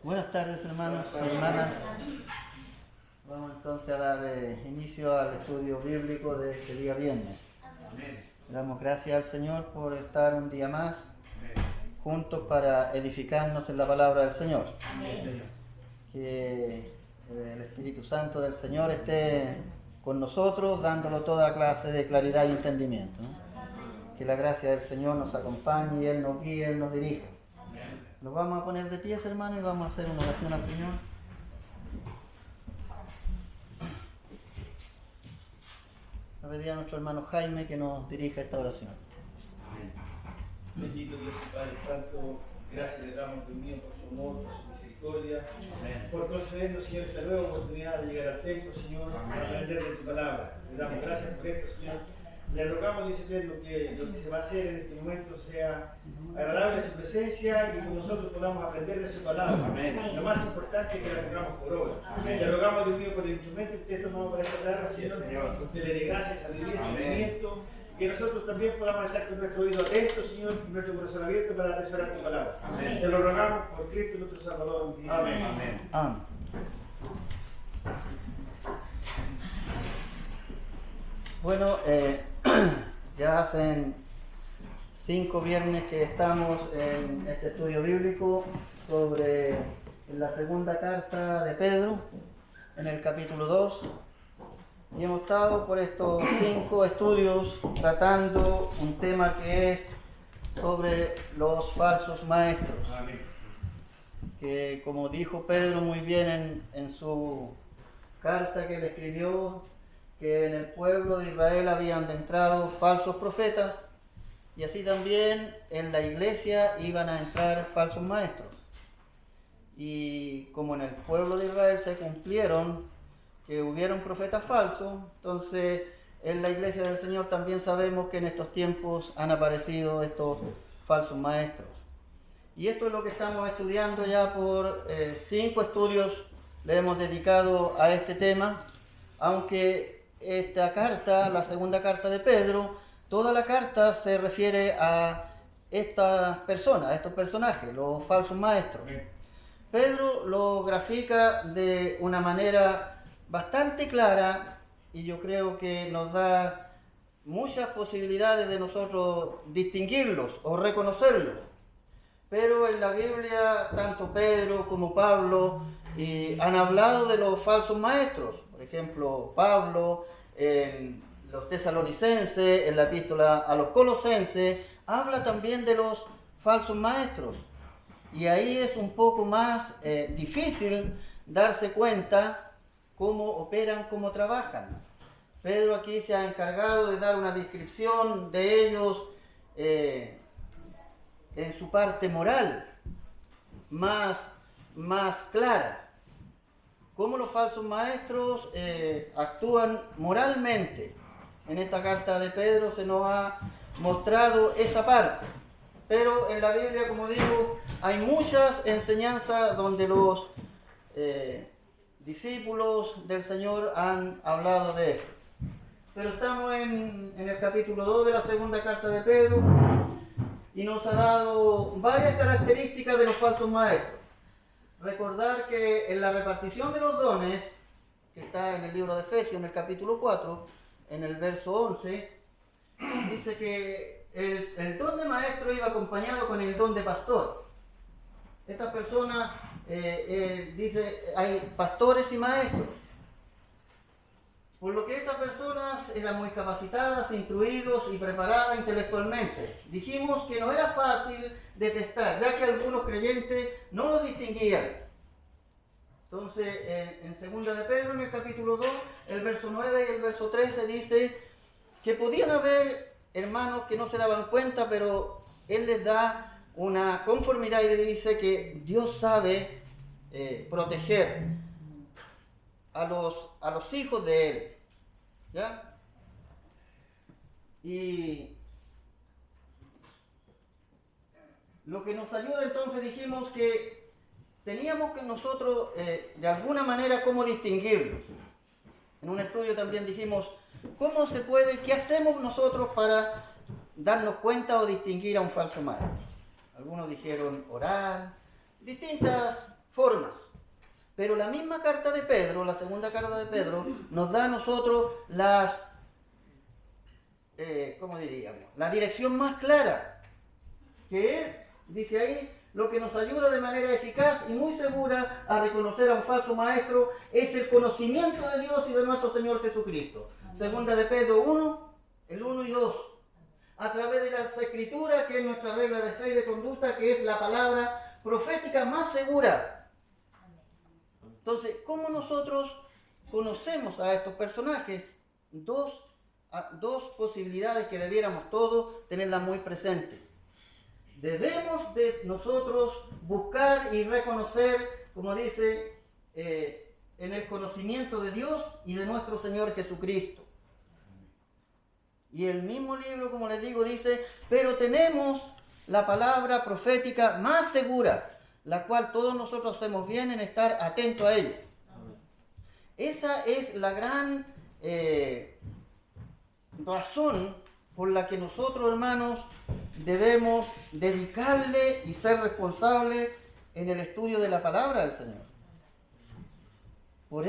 Buenas tardes, hermanos y hermanas. Vamos entonces a dar inicio al estudio bíblico de este día viernes. Le damos gracias al Señor por estar un día más juntos para edificarnos en la palabra del Señor. Que el Espíritu Santo del Señor esté con nosotros, dándolo toda clase de claridad y entendimiento, ¿no? Que la gracia del Señor nos acompañe y Él nos guíe, Él nos dirija. Nos vamos a poner de pies, hermanos, y vamos a hacer una oración al Señor. A pedir a nuestro hermano Jaime que nos dirija esta oración. Amén. Bendito Dios y Padre Santo, gracias le damos Dios mío por su amor, por su misericordia, amén, por concedernos, Señor, esta nueva oportunidad de llegar al templo, Señor, para aprender de tu palabra. Le damos gracias por esto, Señor. Le rogamos, Dios eterno, que lo que se va a hacer en este momento sea agradable a su presencia y que nosotros podamos aprender de su palabra. Amén. Lo más importante es que la pongamos por obra. Amén. Le rogamos, Dios mío, por el instrumento que usted ha tomado para esta palabra, Señor, que usted le dé gracias, alegría, entendimiento, que nosotros también podamos estar con nuestro oído atento, Señor, y nuestro corazón abierto para atesorar tu palabra. Amén. Te lo rogamos por Cristo nuestro Salvador. Amén. Amén. Amén. Bueno, ya hacen 5 viernes que estamos en este estudio bíblico sobre la segunda carta de Pedro, en el capítulo 2. Y hemos estado por estos 5 estudios tratando un tema que es sobre los falsos maestros. Amén. Que como dijo Pedro muy bien en su carta que le escribió, que en el pueblo de Israel habían entrado falsos profetas y así también en la iglesia iban a entrar falsos maestros. Y como en el pueblo de Israel se cumplieron que hubieron profetas falsos, entonces en la iglesia del Señor también sabemos que en estos tiempos han aparecido estos falsos maestros. Y esto es lo que estamos estudiando ya por 5 estudios, le hemos dedicado a este tema, aunque esta carta, la segunda carta de Pedro, toda la carta se refiere a estas personas, a estos personajes, los falsos maestros. Pedro lo grafica de una manera bastante clara y yo creo que nos da muchas posibilidades de nosotros distinguirlos o reconocerlos. Pero en la Biblia, tanto Pedro como Pablo han hablado de los falsos maestros. Por ejemplo, Pablo en los Tesalonicenses, en la epístola a los Colosenses, habla también de los falsos maestros. Y ahí es un poco más difícil darse cuenta cómo operan, cómo trabajan. Pedro aquí se ha encargado de dar una descripción de ellos en su parte moral más clara. Cómo los falsos maestros actúan moralmente. En esta carta de Pedro se nos ha mostrado esa parte. Pero en la Biblia, como digo, hay muchas enseñanzas donde los discípulos del Señor han hablado de esto. Pero estamos en el capítulo 2 de la segunda carta de Pedro y nos ha dado varias características de los falsos maestros. Recordar que en la repartición de los dones, que está en el libro de Efesios, en el capítulo 4, en el verso 11, dice que el don de maestro iba acompañado con el don de pastor. Esta persona dice, hay pastores y maestros. Por lo que estas personas eran muy capacitadas, instruidos y preparadas intelectualmente. Dijimos que no era fácil detectar, ya que algunos creyentes no lo distinguían. Entonces, en segunda de Pedro, en el capítulo 2, el verso 9 y el verso 13 dice que podían haber hermanos que no se daban cuenta, pero Él les da una conformidad y les dice que Dios sabe proteger a los hijos de Él. ¿Ya? Y lo que nos ayuda entonces, dijimos que teníamos que nosotros de alguna manera cómo distinguirlos. En un estudio también dijimos cómo se puede, qué hacemos nosotros para darnos cuenta o distinguir a un falso maestro. Algunos dijeron orar, distintas formas. Pero la misma carta de Pedro, la segunda carta de Pedro, nos da a nosotros ¿cómo diríamos? La dirección más clara, que es, dice ahí, lo que nos ayuda de manera eficaz y muy segura a reconocer a un falso maestro es el conocimiento de Dios y de nuestro Señor Jesucristo. Segunda de Pedro 1, el 1 y 2. A través de las Escrituras, que es nuestra regla de fe y de conducta, que es la palabra profética más segura. Entonces, ¿cómo nosotros conocemos a estos personajes? Dos posibilidades que debiéramos todos tenerlas muy presentes. Debemos de nosotros buscar y reconocer, como dice, en el conocimiento de Dios y de nuestro Señor Jesucristo. Y el mismo libro, como les digo, dice, pero tenemos la palabra profética más segura, la cual todos nosotros hacemos bien en estar atentos a ella. Esa es la gran razón por la que nosotros, hermanos, debemos dedicarle y ser responsables en el estudio de la palabra del Señor.